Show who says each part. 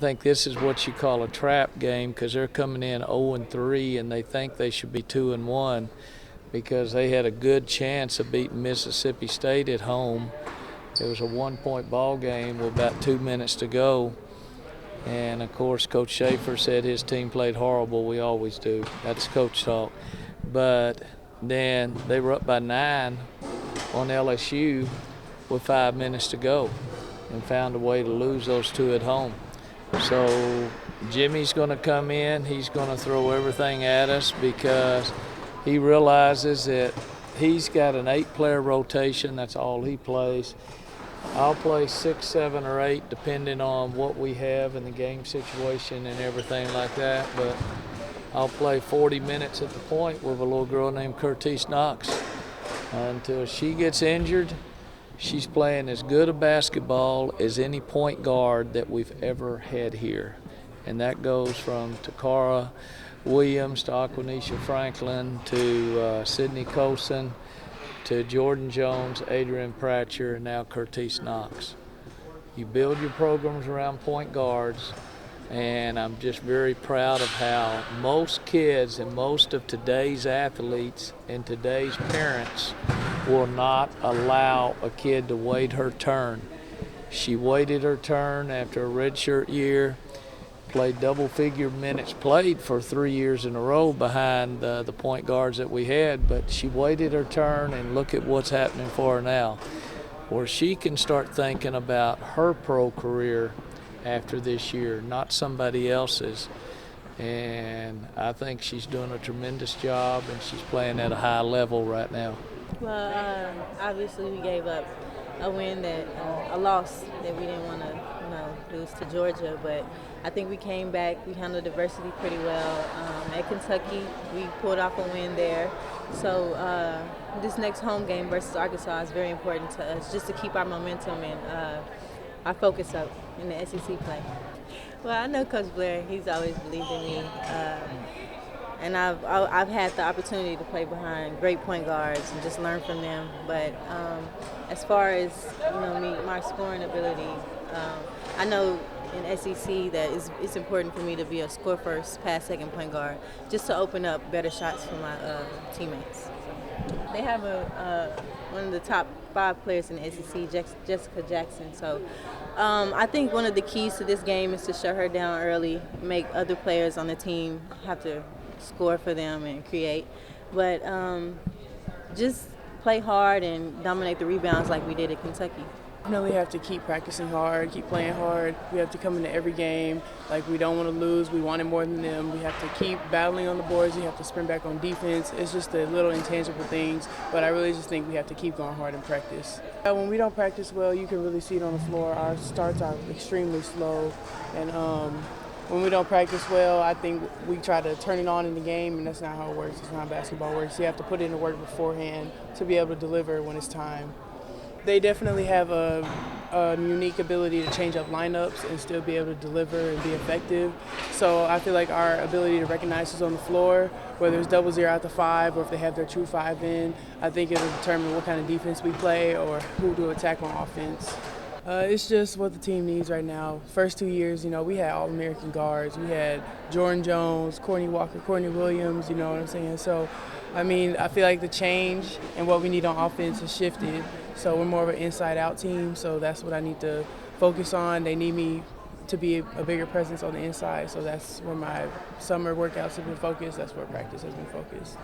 Speaker 1: think this is what you call a trap game because they're coming in 0-3 and they think they should be 2-1 because they had a good chance of beating Mississippi State at home. It was a 1-point ball game with about 2 minutes to go. And, of course, Coach Schaefer said his team played horrible. We always do. That's coach talk. But then they were up by 9 on LSU with 5 minutes to go and found a way to lose those 2 at home. So Jimmy's going to come in. He's going to throw everything at us because he realizes that he's got an 8-player rotation. That's all he plays. I'll play 6, 7, or 8 depending on what we have in the game situation and everything like that. But I'll play 40 minutes at the point with a little girl named Knox. Until she gets injured, she's playing as good a basketball as any point guard that we've ever had here. And that goes from Takara Williams to Aquanisha Franklin to Sydney Colson to Jordan Jones, Adrian Pratcher, and now Knox. You build your programs around point guards, and I'm just very proud of how most kids and most of today's athletes and today's parents will not allow a kid to wait her turn. She waited her turn after a redshirt year, played double-figure minutes played for 3 years in a row behind the point guards that we had, but she waited her turn, and look at what's happening for her now, where she can start thinking about her pro career after this year, not somebody else's. And I think she's doing a tremendous job, and she's playing at a high level right now.
Speaker 2: Well, obviously we gave up a loss that we didn't want to, lose to Georgia, but I think we came back. We handled adversity pretty well. At Kentucky, we pulled off a win there. So this next home game versus Arkansas is very important to us, just to keep our momentum and our focus up in the SEC play. Well, I know Coach Blair. He's always believed in me. And I've had the opportunity to play behind great point guards and just learn from them. But as far as my scoring ability, I know in SEC that it's important for me to be a score first, pass second point guard, just to open up better shots for my teammates. They have one of the top 5 players in the SEC, Jessica Jackson. So I think one of the keys to this game is to shut her down early, make other players on the team have to score for them and create. But just play hard and dominate the rebounds like we did at Kentucky.
Speaker 3: Definitely have to keep practicing hard, keep playing hard. We have to come into every game like we don't want to lose. We want it more than them. We have to keep battling on the boards. You have to sprint back on defense. It's just the little intangible things, but I really just think we have to keep going hard in practice. When we don't practice well, you can really see it on the floor. Our starts are extremely slow, and when we don't practice well, I think we try to turn it on in the game, and that's not how it works. It's not how basketball works. You have to put in the work beforehand to be able to deliver when it's time. They definitely have a unique ability to change up lineups and still be able to deliver and be effective. So I feel like our ability to recognize who's on the floor, whether it's 0-0 out the 5 or if they have their true 5 in, I think it'll determine what kind of defense we play or who to attack on offense. It's just what the team needs right now. First 2 years, we had All-American guards. We had Jordan Jones, Courtney Walker, Courtney Williams, you know what I'm saying? So, I feel like the change and what we need on offense has shifted. So we're more of an inside-out team, so that's what I need to focus on. They need me to be a bigger presence on the inside, so that's where my summer workouts have been focused. That's where practice has been focused.